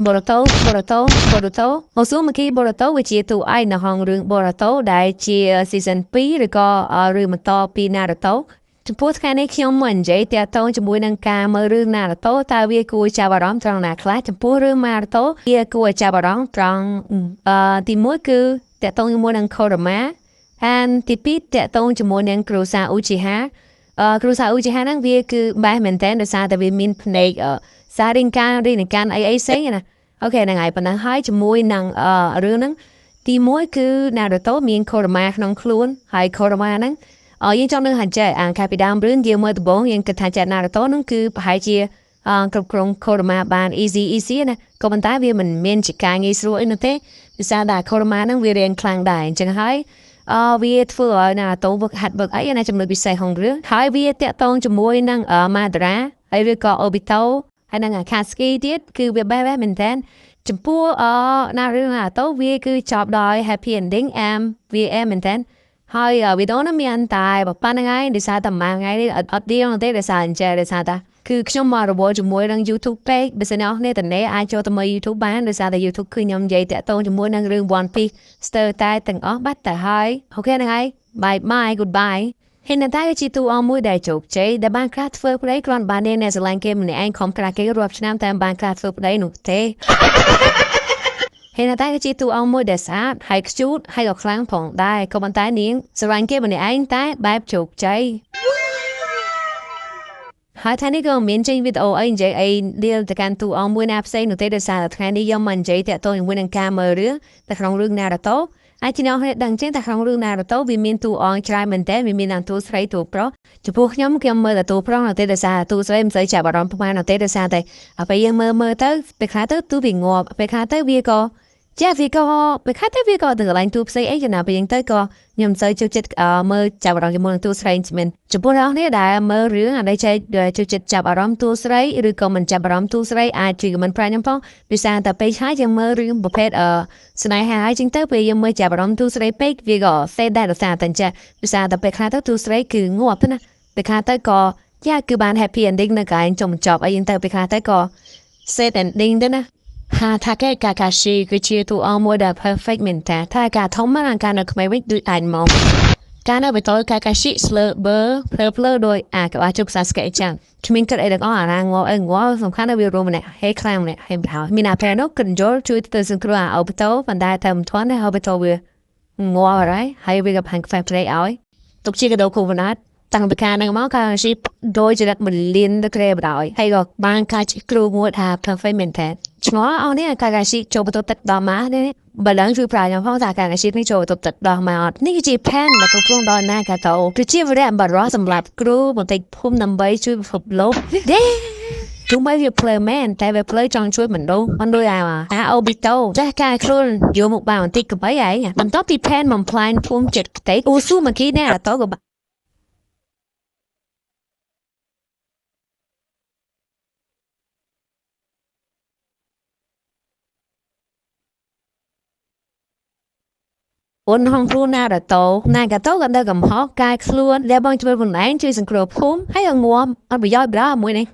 Boruto មកសួរមកគី Boruto វាជាតួឯកនៅក្នុងរឿង Boruto ដែលជា season 2 ឬក៏រឿងបន្តពី Naruto ចំពោះថ្ងៃនេះខ្ញុំមិននិយាយតាក់ទងជាមួយនឹងការមើលរឿង Naruto តើវាគួរចាប់អារម្មណ៍ត្រង់ណាខ្លះចំពោះរឿង Naruto វាគួរឲ្យចាប់អារម្មណ៍ត្រង់ទី1គឺតាក់ទងជាមួយនឹង Kurama ហើយទី2តាក់ទងជាមួយនឹង Kurosawa Uchiha Kurosawa Uchiha ហ្នឹងវាគឺបែបមែនតើដោយសារតែវាមានភ្នែកសាររៀងការអីផ្សេងណាអូខេហ្នឹងហើយប៉ុណ្ណឹងហើយជាមួយនឹងរឿងហ្នឹងទី1គឺ Naruto មាន Kurama ក្នុងខ្លួនហើយ Kurama ហ្នឹងយើងចង់នឹងហាច់ចេះខាងពីដើមរឿងយើងមើលដំបូងយើងគិតថាចាត់ Naruto ហ្នឹងគឺប្រហែលជាគ្រប់គ្រង Kurama បាន easy ណាក៏ប៉ុន្តែវាមិនមានជាការងាយស្រួលអីនោះទេដោយសារតែ Kurama ហ្នឹងវារៀងខ្លាំងដែរអញ្ចឹងហើយវាធ្វើឲ្យ Naruto វឹកហាត់វឹកអីណាចំណុចពិសេសក្នុងរឿងហើយវាតាក់ទងជាមួយនឹង Madara ហើយឬក៏ Obito ហើយនឹង Akatsuki ទៀតគឺវាបែបមែនតើចំពោះNaruto វាគឺចប់ដោយ happy ending វាមែនតើហើយវីដេអូនេះមានតែប៉ុណ្្នឹងហើយដោយសារតែមួយថ្ងៃនេះអត់ឌីលទេដោយសារអញ្ចឹងដោយសារតែគឺខ្ញុំមករវល់ជាមួយនឹង YouTube ពេកបើសិនអស់គ្នាតើអាចចូលទៅមើល YouTube បានដោយសារតែ YouTube គឺខ្ញុំនិយាយតាក់ទងជាមួយនឹងរឿង One Piece ស្ទើរតែទាំងអស់បាត់ទៅហើយអូខេហ្នឹងហើយ bye goodbye ហ៊ានតែជាទូអង្គមួយដែលជោគជ័យដែលបានខ្លះធ្វើប្តីគ្រាន់បានអ្នកស្រឡាញ់គេម្នាក់ឯងខំក្រាស់គេរាប់ឆ្នាំតែបានខ្លះធ្វើប្តីនោះទេហើយតែជាទូអង្គមួយដែលស្អាតហើយខ្ជូតហើយក៏ខ្លាំងផងដែរក៏ប៉ុន្តែនាងស្រឡាញ់គេម្នាក់ឯងតែបែបជោគជ័យហើយថ្ងៃនេះក៏មានចេញវីដេអូអីនិយាយអីដៀលទៅកាន់ទូអង្គមួយណាផ្សេងនោះទេដោយសារតែថ្ងៃនេះខ្ញុំមិននិយាយតាក់ទងជាមួយនឹងការមើលរឿងតែក្នុងរឿង Naruto អាចជាអ្នកដឹងចឹងតែក្នុងរឿង Naruto វាមានតួអង្គច្រើនមែនតើវាមានទាំងតួស្រីតួប្រុសចំពោះខ្ញុំមើលតែតួប្រុសនៅទេដោយសារតួស្រីមិនសូវចាប់អារម្មណ៍ប៉ុន្មាននៅទេដោយសារតែពេលយើងមើលទៅពេលខ្លះទៅទូវាងាប់ពេលខ្លះទៅវាក៏ពេលខ្លះទៅវាក៏ទៅកន្លែងតួផ្សេងអីចំណាពេលយើងទៅក៏ខ្ញុំសូវចូលចិត្តមើលចាប់អារម្មណ៍ជាមួយនឹងតួស្រីមែនចំពោះអ្នកនេះដែលមើលរឿងអាចចូលចិត្តចាប់អារម្មណ៍តួស្រីឬក៏មិនចាប់អារម្មណ៍តួស្រីអាចជួយមិនប្រាញ់ខ្ញុំផងពីសារតែពេលឆាយយើងមើលរឿងប្រភេទស្នេហាហើយចឹងទៅពេលយើងមើលចាប់អារម្មណ៍តួស្រីពេកវាក៏សេដែរដោយសារតែចាពីសារតែពេលខ្លះទៅតួស្រីគឺងាប់ណាពេលខ្លះទៅក៏គឺបាន happy ending នៅកន្លែងចប់អីចឹងទៅពេលខ្លះទៅក៏ sad ending ទៅណាHatake Kakashi គឺជាតួអង្គមួយដែល perfect មែនតើថាការធំមកការនៅក្មេងវិញដូចអាចមកការនៅបន្ត Kakashi ស្លើភ្លើដោយក្បាលជុក Sasuke ចឹងគ្មានគិតអីទាំងអស់អាណាងល់សំខាន់វារួមម្នាក់ហេខ្លាំងម្នាក់ហេបហើយមានអាពេលនោះគិតយល់ជួយទៅសង្គ្រោះObito ប៉ុន្តែតែមិនទាន់ទេObitoវាងាប់ហើយវាក៏ផាំងខ្វែងព្រៃឲ្យទុកជាកដោគូវណាត់តាំងពីការនឹងមកKakashiដោយចរិតមលៀនទៅក្រែបដោយហើយក៏បានការជាគ្រូមួយថា perfect មែនតើឆ្ងល់អស់នេះKakashiចូលបន្ទប់ទឹកដល់មកនេះបើឡើងជួយប្រាជ្ញាផងថាKakashiនេះចូលបន្ទប់ទឹកដល់មកអត់នេះគឺជាផែនដែលគ្រប់គ្រងដោយ Nagato គឺជាវរៈបរិសុទ្ធសម្រាប់គ្រូបន្តិចភូមិដើម្បីជួយពិភពលោកទោះបីវាផ្លើមែនតែវាផ្លើចង់ជួយមនុស្សមិនដូចObito ចេះការខ្លួនយកមកបានបន្តិចក៏បីឯងបន្ទាប់ពីផែនបំផ្លាញភូមិចិត្តផ្ទៃអូស៊ូមកគីណែNarutoក៏អូនហងខ្លួនNarutoក៏ដើរកំហុសកាយខ្លួនដែលបងជួយខ្លួនឯងជួយសង្គ្រោះភូមិហើយងាប់អត់ប្រយោជន៍បណ្ដោះមួយនេះ